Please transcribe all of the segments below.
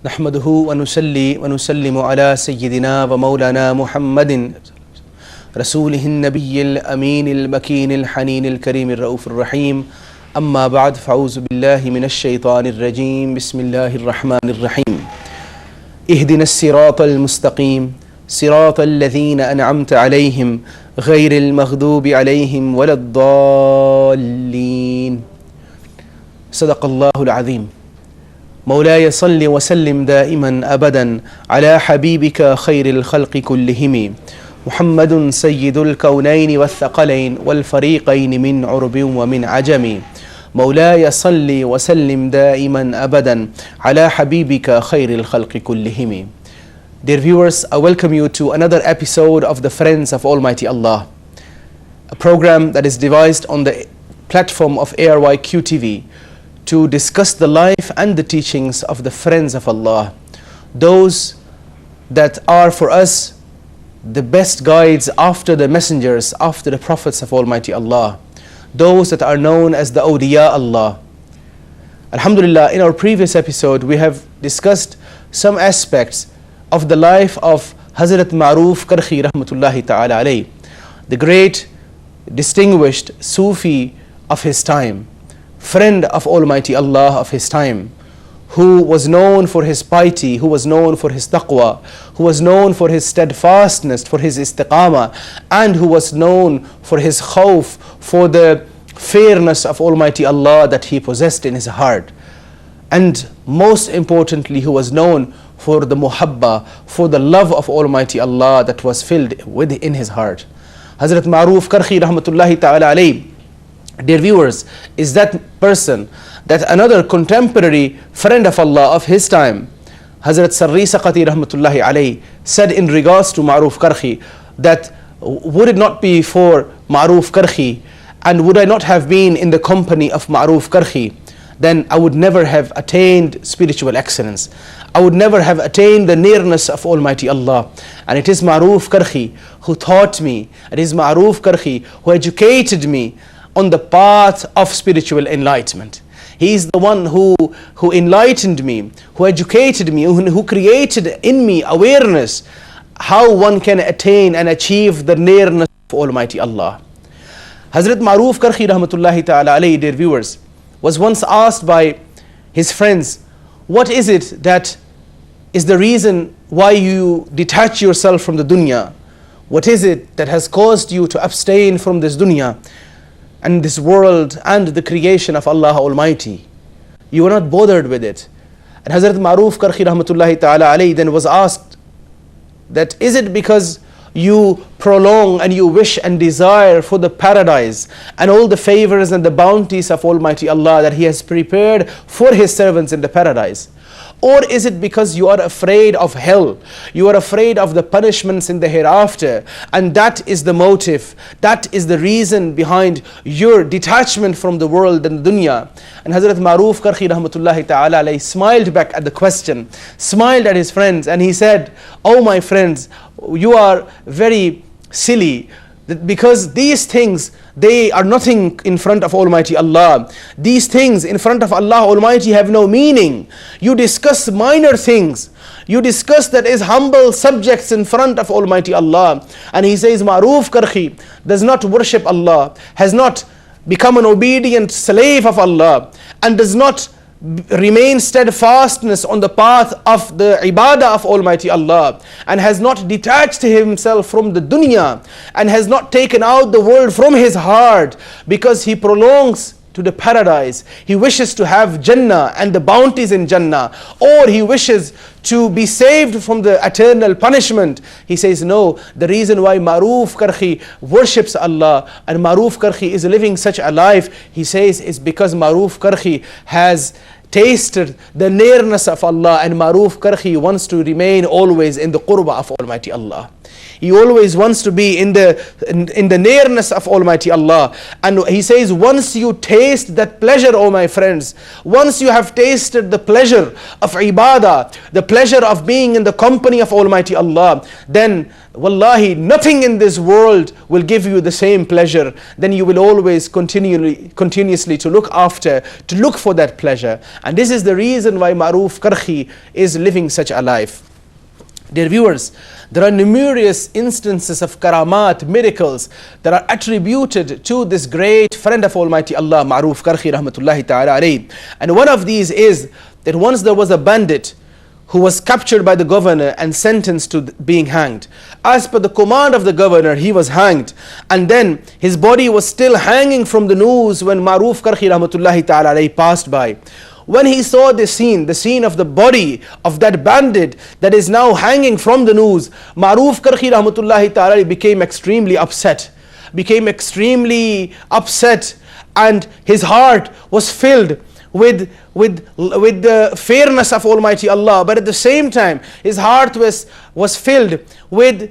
نحمده ونصلي ونسلم على سيدنا ومولانا محمد رسوله النبي الأمين المكين الحنين الكريم الرؤوف الرحيم أما بعد فأعوذ بالله من الشيطان الرجيم بسم الله الرحمن الرحيم اهدنا الصراط المستقيم صراط الذين أنعمت عليهم غير المغضوب عليهم ولا الضالين صدق الله العظيم مولاي صل وسلم دائما أبدا على حبيبك خير الخلق كلهم محمد سيد الكونين والثقلين والفريقين من عرب ومن عجم مولاي صل وسلم دائما أبدا على حبيبك خير الخلق كلهم. Dear viewers, I welcome you to another episode of the Friends of Almighty Allah, a program that is devised on the platform of ARY Qtv to discuss the life and the teachings of the friends of Allah, those that are for us the best guides after the messengers, after the prophets of Almighty Allah, those that are known as the awliya Allah. Alhamdulillah, in our previous episode we have discussed some aspects of the life of Hazrat Maruf al-Karkhi rahmatullahi ta'ala alayh, the great distinguished Sufi of his time, friend of Almighty Allah of his time, who was known for his piety, who was known for his taqwa, who was known for his steadfastness, for his istiqamah, and who was known for his khawf, for the fairness of Almighty Allah that he possessed in his heart. And most importantly, who was known for the muhabba, for the love of Almighty Allah that was filled within his heart. Hazrat Maruf al-Karkhi rahmatullahi ta'ala alayh, dear viewers, is that person, that another contemporary friend of Allah of his time, Hazrat Sarri Saqati rahmatullahi alayh, said in regards to Maruf al-Karkhi that would it not be for Maruf al-Karkhi, and would I not have been in the company of Maruf al-Karkhi, then I would never have attained spiritual excellence. I would never have attained the nearness of Almighty Allah. And it is Maruf al-Karkhi who taught me, it is Maruf al-Karkhi who educated me on the path of spiritual enlightenment. He is the one who enlightened me, who educated me, who created in me awareness how one can attain and achieve the nearness of Almighty Allah. Hazrat Maruf al-Karkhi rahmatullahi ta'ala alayhi, dear viewers, was once asked by his friends, what is it that is the reason why you detach yourself from the dunya? What is it that has caused you to abstain from this dunya and this world and the creation of Allah Almighty? You are not bothered with it. And Hazrat Maruf al-Karkhi rahmatullahi ta'ala alayhi then was asked that, is it because you prolong and you wish and desire for the paradise and all the favors and the bounties of Almighty Allah that He has prepared for His servants in the paradise? Or is it because you are afraid of hell? You are afraid of the punishments in the hereafter, and that is the motive, that is the reason behind your detachment from the world and the dunya? And Hazrat Maruf al-Karkhi rahmatullahi ta'ala alayhi smiled back at the question, smiled at his friends, and he said, oh my friends, you are very silly, because these things, they are nothing in front of Almighty Allah. These things in front of Allah Almighty have no meaning. You discuss minor things. You discuss that is humble subjects in front of Almighty Allah. And he says, Maruf al-Karkhi does not worship Allah, has not become an obedient slave of Allah, and does not remain steadfastness on the path of the ibadah of Almighty Allah, and has not detached himself from the dunya, and has not taken out the world from his heart, because he prolongs to the paradise. He wishes to have Jannah and the bounties in Jannah, or he wishes to be saved from the eternal punishment. He says, no, the reason why Maruf al-Karkhi worships Allah and Maruf al-Karkhi is living such a life, he says, is because Maruf al-Karkhi has tasted the nearness of Allah, and Maruf al-Karkhi wants to remain always in the qurbah of Almighty Allah. He always wants to be in the nearness of Almighty Allah. And he says, once you taste that pleasure, oh my friends, once you have tasted the pleasure of ibadah, the pleasure of being in the company of Almighty Allah, then wallahi, nothing in this world will give you the same pleasure. Then you will always continuously to look for that pleasure. And this is the reason why Maruf Karkhi is living such a life. Dear viewers, there are numerous instances of karamat, miracles, that are attributed to this great friend of Almighty Allah, Maruf Karkhi rahmatullahi ta'ala alayhi. And one of these is that once there was a bandit who was captured by the governor and sentenced to being hanged. As per the command of the governor, he was hanged. And then his body was still hanging from the noose when Maruf Karkhi rahmatullahi ta'ala alayhi passed by. When he saw the scene of the body of that bandit that is now hanging from the noose, Maruf Karkhi rahmatullahi ta'ala became extremely upset. And his heart was filled with the fairness of Almighty Allah, but at the same time his heart was filled with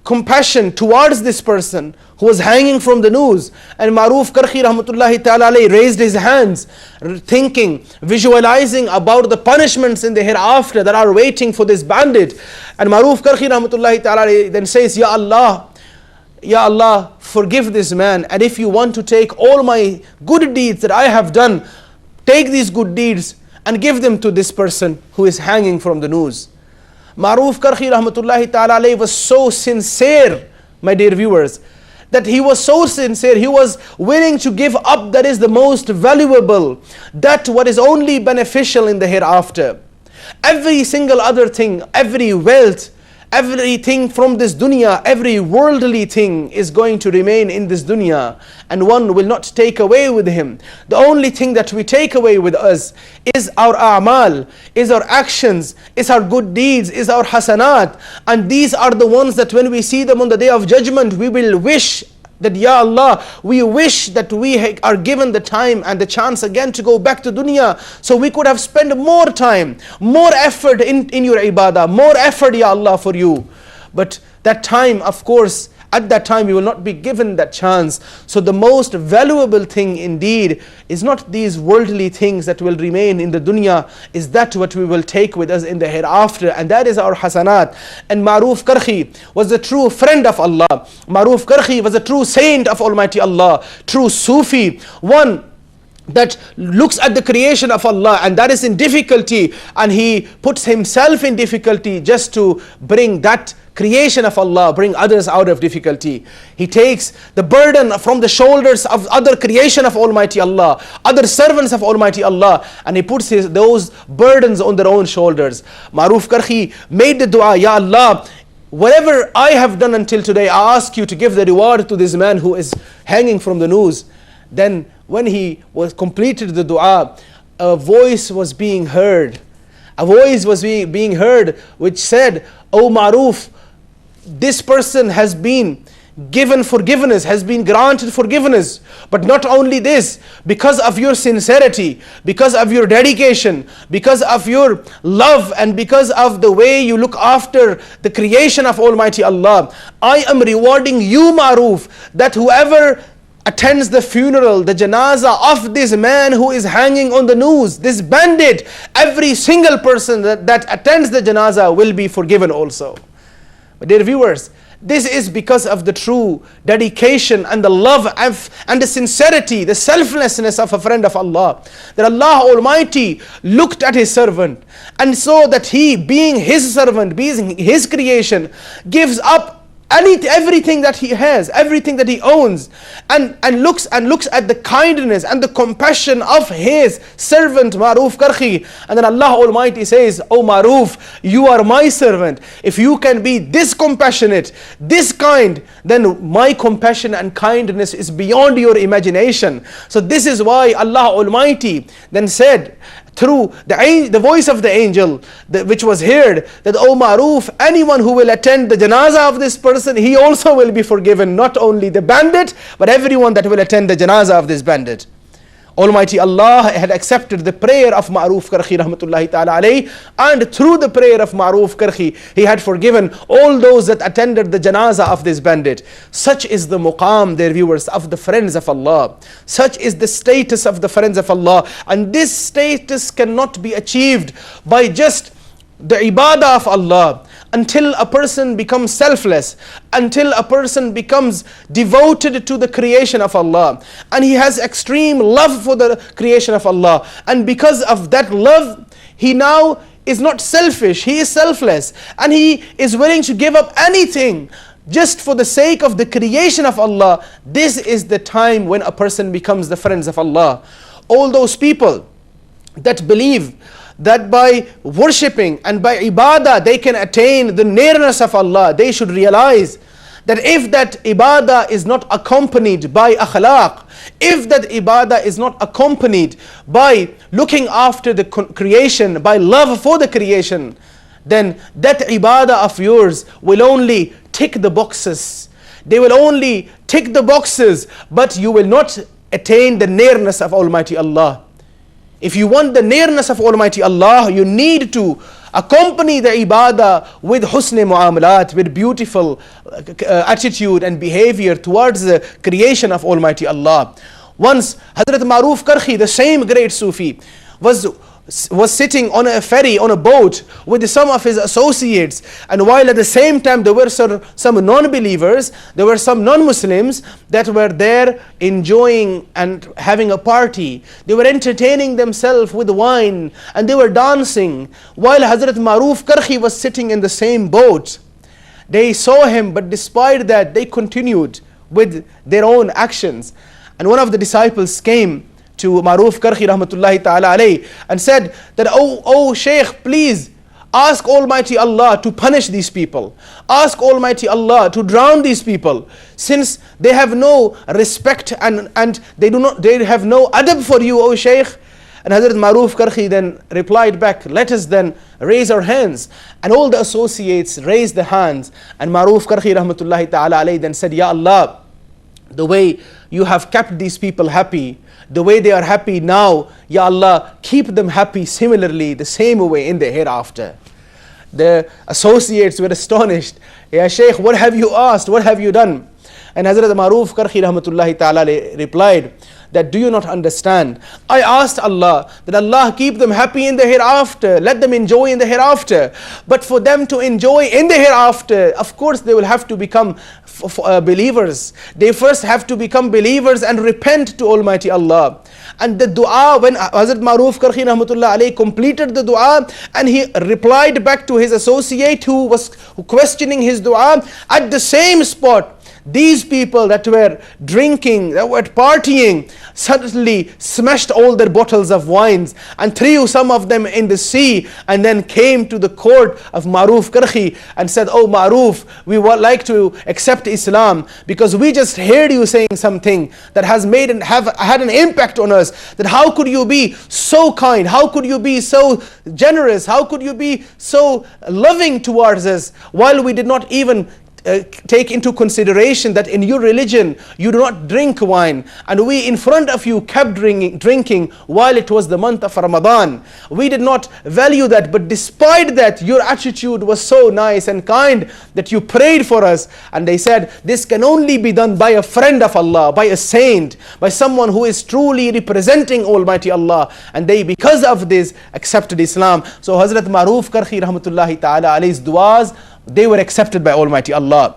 compassion towards this person who was hanging from the noose. And Maruf Karkhi rahmatullahi ta'ala raised his hands, thinking, visualizing about the punishments in the hereafter that are waiting for this bandit. And Maruf Karkhi rahmatullahi ta'ala then says, Ya Allah, forgive this man, and if you want to take all my good deeds that I have done, take these good deeds and give them to this person who is hanging from the noose. Maruf Karkhi rahmatullahi ta'ala was so sincere, my dear viewers, that he was so sincere, he was willing to give up that is the most valuable, that what is only beneficial in the hereafter. Every single other thing, every wealth, everything from this dunya, every worldly thing is going to remain in this dunya, and one will not take away with him. The only thing that we take away with us is our a'mal, is our actions, is our good deeds, is our hasanat. And these are the ones that when we see them on the day of judgment, we will wish that, Ya Allah, we wish that we are given the time and the chance again to go back to dunya, so we could have spent more time, more effort in your ibadah, more effort, Ya Allah, for you. But that time, of course, at that time we will not be given that chance. So the most valuable thing indeed is not these worldly things that will remain in the dunya, is that what we will take with us in the hereafter, and that is our hasanat. And Maruf Karkhi was a true friend of Allah. Maruf Karkhi was a true saint of Almighty Allah, true Sufi, one that looks at the creation of Allah, and that is in difficulty, and he puts himself in difficulty just to bring that creation of Allah, bring others out of difficulty. He takes the burden from the shoulders of other creation of Almighty Allah, other servants of Almighty Allah, and he puts those burdens on their own shoulders. Maruf Karkhi made the dua, Ya Allah, whatever I have done until today, I ask you to give the reward to this man who is hanging from the noose. Then when he was completed the dua, a voice was being heard. A voice was being heard which said, O Maruf, this person has been given forgiveness, has been granted forgiveness. But not only this, because of your sincerity, because of your dedication, because of your love, and because of the way you look after the creation of Almighty Allah, I am rewarding you, Maruf, that whoever attends the funeral, the janazah of this man who is hanging on the noose, this bandit, every single person that attends the janazah will be forgiven also. But dear viewers, this is because of the true dedication and the love and the sincerity, the selflessness of a friend of Allah. That Allah Almighty looked at his servant and saw that he, being his servant, being his creation, gives up everything that he has, everything that he owns, and looks at the kindness and the compassion of his servant Maruf Karkhi. And then Allah Almighty says, O Maruf, you are my servant. If you can be this compassionate, this kind, then my compassion and kindness is beyond your imagination. So this is why Allah Almighty then said, through the voice of the angel which was heard, that, O Maruf, anyone who will attend the janazah of this person, he also will be forgiven. Not only the bandit, but everyone that will attend the janazah of this bandit. Almighty Allah had accepted the prayer of Maruf Karkhi rahmatullahi ta'ala alayhi, and through the prayer of Maruf Karkhi, he had forgiven all those that attended the janazah of this bandit. Such is the muqam, dear viewers, of the friends of Allah. Such is the status of the friends of Allah. And this status cannot be achieved by just the ibadah of Allah. Until a person becomes selfless, until a person becomes devoted to the creation of Allah, and he has extreme love for the creation of Allah, and because of that love, he now is not selfish, he is selfless, and he is willing to give up anything just for the sake of the creation of Allah. This is the time when a person becomes the friends of Allah. All those people that believe that by worshipping and by ibadah they can attain the nearness of Allah, they should realize that if that ibadah is not accompanied by akhlaq, if that ibadah is not accompanied by looking after the creation, by love for the creation, then that ibadah of yours will only tick the boxes. They will only tick the boxes, but you will not attain the nearness of Almighty Allah. If you want the nearness of Almighty Allah, you need to accompany the ibadah with husn mu'amalat, with beautiful attitude and behavior towards the creation of Almighty Allah. Once Hazrat Maruf Karkhi, the same great Sufi, was sitting on a ferry, on a boat with some of his associates, and while at the same time there were some non-believers, there were some non-Muslims that were there enjoying and having a party. They were entertaining themselves with wine and they were dancing, while Hazrat Maruf Karkhi was sitting in the same boat. They saw him, but despite that they continued with their own actions. And one of the disciples came to Maruf Karkhi rahmatullahi ta'ala alayhi and said that, oh Shaykh, please ask Almighty Allah to punish these people. Ask Almighty Allah to drown these people, since they have no respect and they have no adab for you, O Shaykh. And Hazrat Maruf Karkhi then replied back, let us then raise our hands. And all the associates raised the hands, and Maruf Karkhi rahmatullahi ta'ala alayhi then said, Ya Allah, the way you have kept these people happy, the way they are happy now, Ya Allah, keep them happy similarly, the same way in the hereafter. The associates were astonished. Ya Shaykh, what have you asked? What have you done? And Hazrat Maruf Karkhi rahmatullahi ta'ala replied that, do you not understand? I asked Allah that Allah keep them happy in the hereafter, let them enjoy in the hereafter. But for them to enjoy in the hereafter, of course they will have to become believers. They first have to become believers and repent to Almighty Allah. And the dua, when Hazrat Maruf Karkhi rahmatullah alayhi completed the dua and he replied back to his associate who was questioning his dua, at the same spot, these people that were drinking, that were partying, suddenly smashed all their bottles of wines and threw some of them in the sea, and then came to the court of Maruf Karkhi and said, oh Maruf, we would like to accept Islam because we just heard you saying something that has made and had an impact on us. That how could you be so kind? How could you be so generous? How could you be so loving towards us, while we did not even take into consideration that in your religion you do not drink wine, and we in front of you kept drinking while it was the month of Ramadan. We did not value that, but despite that your attitude was so nice and kind that you prayed for us. And they said this can only be done by a friend of Allah, by a saint, by someone who is truly representing Almighty Allah. And they, because of this, accepted Islam. So Hazrat Maruf Karkhi rahmatullahi ta'ala alayhi's duas, they were accepted by Almighty Allah.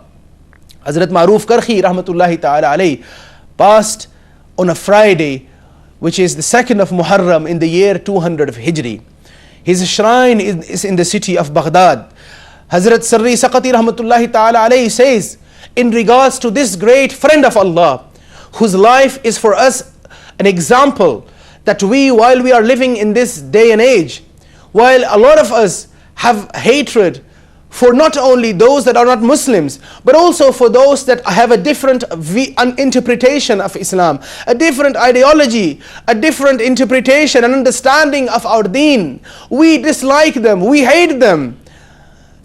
Hazrat Maruf Karkhi rahmatullahi ta'ala alayhi passed on a Friday, which is the 2nd of Muharram in the year 200 of Hijri. His shrine is in the city of Baghdad. Hazrat Sarri Saqati rahmatullahi ta'ala alayhi says, in regards to this great friend of Allah, whose life is for us an example, that we, while we are living in this day and age, while a lot of us have hatred for not only those that are not Muslims, but also for those that have a different interpretation of Islam, a different ideology, a different interpretation and understanding of our deen. We dislike them, we hate them.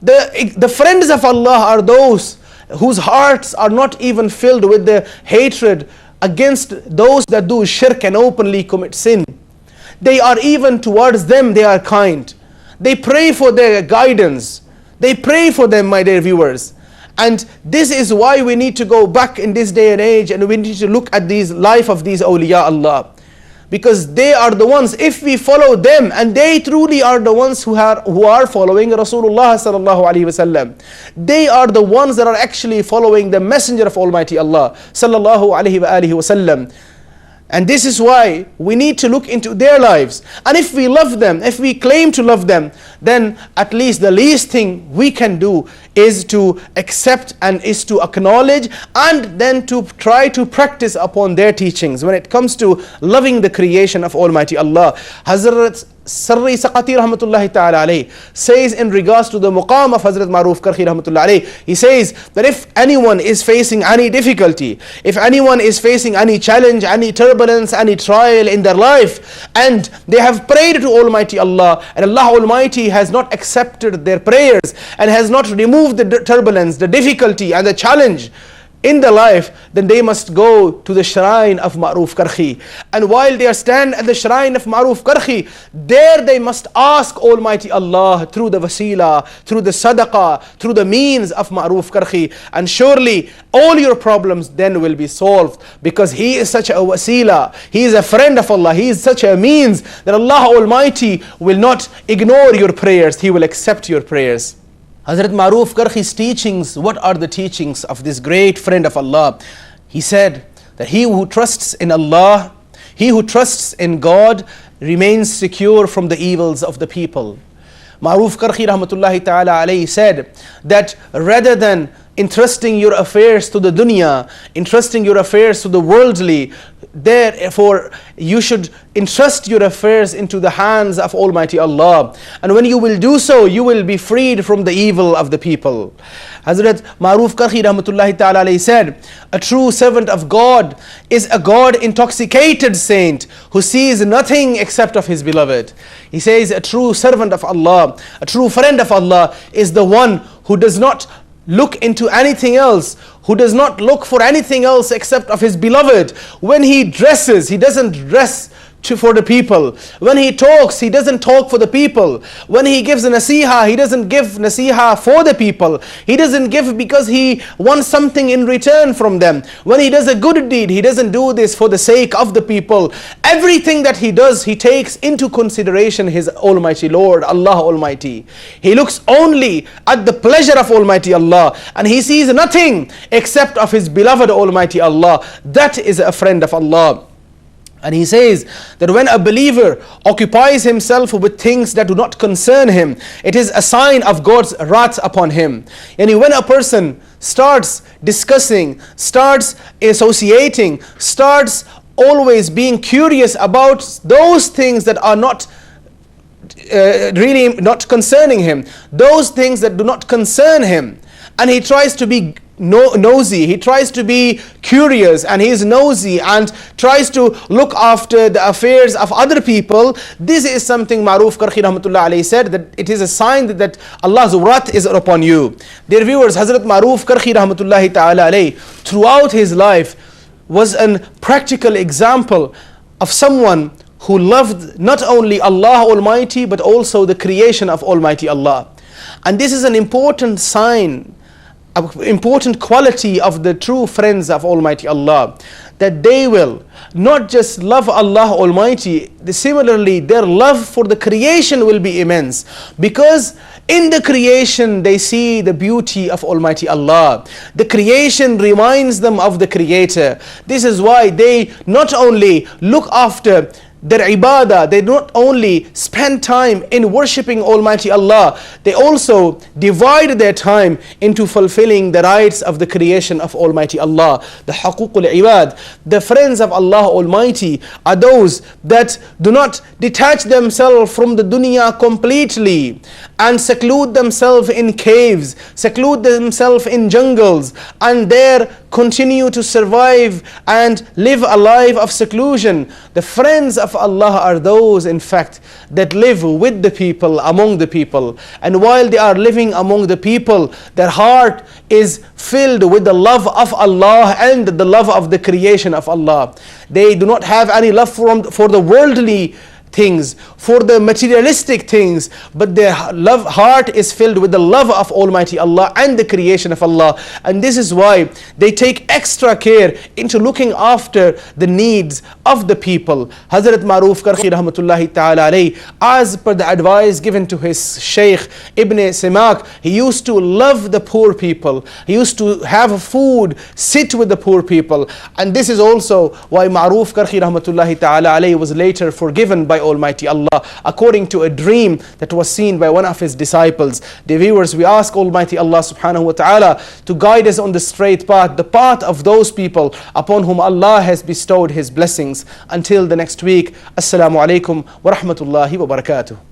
The friends of Allah are those whose hearts are not even filled with the hatred against those that do shirk and openly commit sin. They are even towards them, they are kind. They pray for their guidance. They pray for them, my dear viewers. And this is why we need to go back in this day and age, and we need to look at these life of these awliya Allah. Because they are the ones, if we follow them, and they truly are the ones who are following Rasulullah sallallahu alaihi wasallam. They are the ones that are actually following the Messenger of Almighty Allah sallallahu alaihi wasallam. And this is why we need to look into their lives. And if we love them, if we claim to love them, then at least the least thing we can do is to accept and is to acknowledge and then to try to practice upon their teachings when it comes to loving the creation of Almighty Allah. Hazrat Sarri Saqati rahmatullahi ta'ala alayhi says in regards to the muqam of Hazrat Maruf al-Karkhi rahmatullahi alayhi, he says that if anyone is facing any difficulty, if anyone is facing any challenge, any turbulence, any trial in their life, and they have prayed to Almighty Allah, and Allah Almighty has not accepted their prayers and has not removed the turbulence, the difficulty and the challenge in the life, then they must go to the shrine of Maruf al-Karkhi. And while they are stand at the shrine of Maruf al-Karkhi, there they must ask Almighty Allah through the wasila, through the sadaqah, through the means of Maruf al-Karkhi. And surely all your problems then will be solved, because he is such a wasila, he is a friend of Allah, he is such a means that Allah Almighty will not ignore your prayers, he will accept your prayers. Hazrat Maruf al-Karkhi's teachings, what are the teachings of this great friend of Allah? He said that he who trusts in Allah, he who trusts in God remains secure from the evils of the people. Maruf al-Karkhi rahmatullahi ta'ala alayhi said that rather than entrusting your affairs to the dunya, entrusting your affairs to the worldly, therefore you should entrust your affairs into the hands of Almighty Allah. And when you will do so, you will be freed from the evil of the people. Hazrat Maruf al-Karkhi rahmatullahi ta'ala alayhi said, a true servant of God is a God intoxicated saint who sees nothing except of his beloved. He says a true servant of Allah, a true friend of Allah is the one who does not look into anything else, who does not look for anything else except of his beloved. When he dresses, he doesn't dress for the people. When he talks, he doesn't talk for the people. When he gives a nasiha, he doesn't give nasiha for the people. He doesn't give because he wants something in return from them. When he does a good deed, he doesn't do this for the sake of the people. Everything that he does, he takes into consideration his Almighty Lord, Allah Almighty. He looks only at the pleasure of Almighty Allah, and he sees nothing except of his beloved Almighty Allah. That is a friend of Allah. And he says that when a believer occupies himself with things that do not concern him, it is a sign of God's wrath upon him. And when a person starts discussing, starts associating, starts always being curious about those things that are not really not concerning him, those things that do not concern him, and he tries to be nosy, he tries to be curious, and he is nosy and tries to look after the affairs of other people, this is something Maruf al-Karkhi rahmatullah alayhi said that it is a sign that Allah's wrath is upon you. Dear viewers, Hazrat Maruf al-Karkhi rahmatullahi ta'ala alayhi throughout his life was a practical example of someone who loved not only Allah Almighty but also the creation of Almighty Allah. And this is an important sign, an important quality of the true friends of Almighty Allah, that they will not just love Allah Almighty, similarly their love for the creation will be immense, because in the creation they see the beauty of Almighty Allah. The creation reminds them of the Creator. This is why they not only look after their ibadah, they not only spend time in worshipping Almighty Allah, they also divide their time into fulfilling the rights of the creation of Almighty Allah. The haqooqul ibad, the friends of Allah Almighty are those that do not detach themselves from the dunya completely, and seclude themselves in caves, seclude themselves in jungles, and there continue to survive and live a life of seclusion. The friends of Allah are those, in fact, that live with the people, among the people. And while they are living among the people, their heart is filled with the love of Allah and the love of the creation of Allah. They do not have any love for the worldly things, for the materialistic things, but their heart is filled with the love of Almighty Allah and the creation of Allah. And this is why they take extra care into looking after the needs of the people. Hazrat Maruf al-Karkhi rahmatullahi ta'ala alayhi, as per the advice given to his Shaykh Ibn Simak, he used to love the poor people. He used to have food, sit with the poor people. And this is also why Maruf al-Karkhi rahmatullahi ta'ala alayhi was later forgiven by Almighty Allah, according to a dream that was seen by one of his disciples. Dear viewers, we ask Almighty Allah subhanahu wa ta'ala to guide us on the straight path, the path of those people upon whom Allah has bestowed His blessings. Until the next week, Assalamu alaikum wa rahmatullahi wa barakatuh.